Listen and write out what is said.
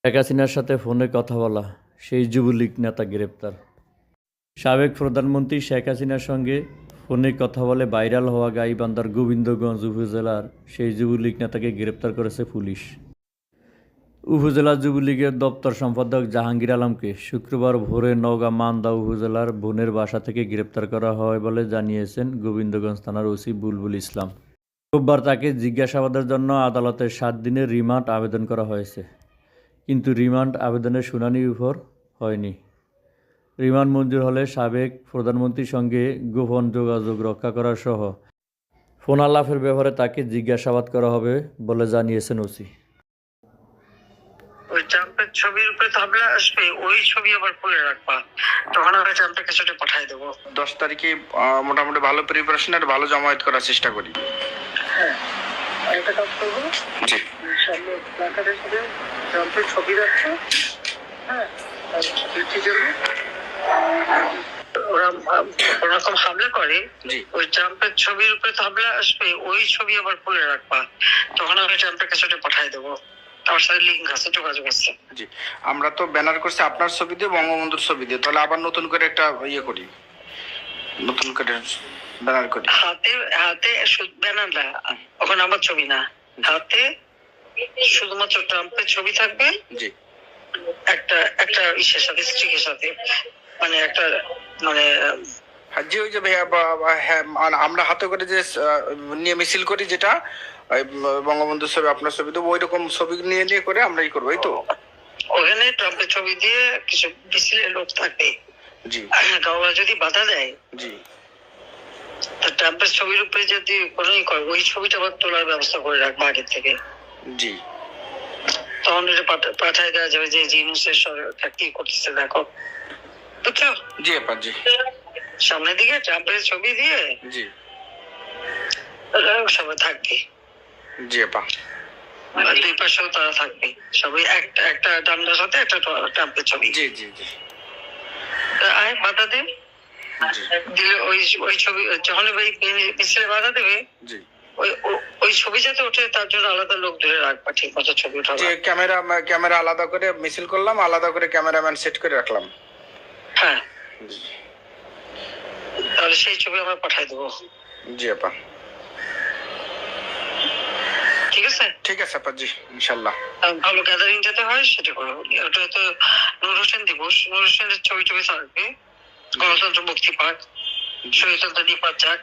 শেখ হাসিনার সাথে ফোনে কথা বলা সেই যুবলীগ নেতা গ্রেপ্তার। সাবেক প্রধানমন্ত্রী শেখ হাসিনার সঙ্গে ফোনে কথা বলে ভাইরাল হওয়া গাইবান্ধার গোবিন্দগঞ্জ উপজেলার সেই যুবলীগ নেতাকে গ্রেপ্তার করেছে পুলিশ। উপজেলা যুবলীগের দপ্তর সম্পাদক জাহাঙ্গীর আলমকে শুক্রবার ভোরে নওগাঁ মান্দা উপজেলার বোনের বাসা থেকে গ্রেপ্তার করা হয় বলে জানিয়েছেন গোবিন্দগঞ্জ থানার ওসি বুলবুল ইসলাম। রোববার তাকে জিজ্ঞাসাবাদের জন্য আদালতে 7 দিনের রিমান্ড আবেদন করা হয়েছে, কিন্তু রিমান্ড আবেদনের শুনানি উপর হয়নি। রিমান্ড মঞ্জুর হলে সাবেক প্রধানমন্ত্রীর সঙ্গে গোপন যোগাযোগ রক্ষা করা সহ ফোন আলাপের ব্যাপারে তাকে জিজ্ঞাসাবাদ করা হবে বলে জানিয়েছেন ওসি। ওই জাম্পের ছবির উপরে তাবলা আসবে, ওই ছবি আবার খুলে রাখবা, তখন আমরা জাম্পের কাছে পাঠিয়ে দেবো। 10 তারিখে মোটামুটি ভালো প্রিপারেশন আর ভালো জমায়েত করার চেষ্টা করি। হ্যাঁ, একটা কাজ করবো, জি সামনে প্ল্যাকার্ডের সাথে জাম্পের ছবি রাখছো। হ্যাঁ, ওরা ওরকম হামলা করে, ওই জাম্পের ছবির উপরে তাবলা আসবে, ওই ছবি আবার খুলে রাখবা, তখন আমরা জাম্পের কাছে পাঠিয়ে দেবো। আমার সাথে লিঙ্ক আছে, যোগাযোগ আছে। জি, আমরা তো ব্যানার করছি আপনার ছবি দিয়ে, বঙ্গবন্ধুর ছবি দিয়ে, তাহলে আবার নতুন করে একটা করি, নতুন করে ব্যানার করি। হাতে হাতে ব্যানার না, ওখানে আমার ছবি না, হাতে শুধুমাত্র ট্রাম্পের ছবি থাকবে। জি, একটা একটা ইসের সাথে, স্টিকের সাথে, মানে একটা মানে জি ওই যে আমরা হাতে করে যে নিয়ে মিছিল করি, যেটা বঙ্গবন্ধুর ছবি আপনার ছবি তো ওই রকম ছবি নিয়ে নিয়ে করে আমরা করবো, এই তো। ওখানে ট্রাম্পের ছবি দিয়ে কিছু মিছিলের লোক থাকবে। জি, ওরা যদি বাধা দেয়, জি, ট্রাম্পের ছবির উপরে যদি কোনোই করে, ওই ছবিটা আবার তোলার ব্যবস্থা করে রাখবো আগে থেকে। জি, তখন এটা পাঠায় দেওয়া যাবে যে জিনিসের সরকার কি করতেছে দেখো, বুঝছো? জি আপা, জি। সামনের দিকে ট্রাম্পের ছবি দিয়ে, জি, সবাই থাকবে। জি আপা, দুই পাশেও তারা থাকবে, সবাই একটা ডান্ডার সাথে একটা ট্রাম্পের ছবি। জি জি জি, আয় বাধা দে দিলে ওই ছবি যখন মিছিলে বাধা দেবে, জি, ওই ছবি যাতে ওঠে তার জন্য আলাদা লোক ধরে রাখবা, ঠিক মতো ছবি উঠাবো। ক্যামেরা আলাদা করে মিছিল করলাম, আলাদা করে ক্যামেরাম্যান সেট করে রাখলাম। হ্যাঁ, তাহলে সেই ছবি আমরা পাঠিয়ে দেবো। জি আপা, ঠিক আছে, ঠিক আছে আপা, জি ইনশাল্লাহ। ভালো গ্যাদারিং যাতে হয় সেটা করো। ওটা তো নূর হোসেন দিবস, নূর হোসেনের ছবি থাকবে, গণতন্ত্র মুক্তি পাক, শহীদ নিপাত যাক,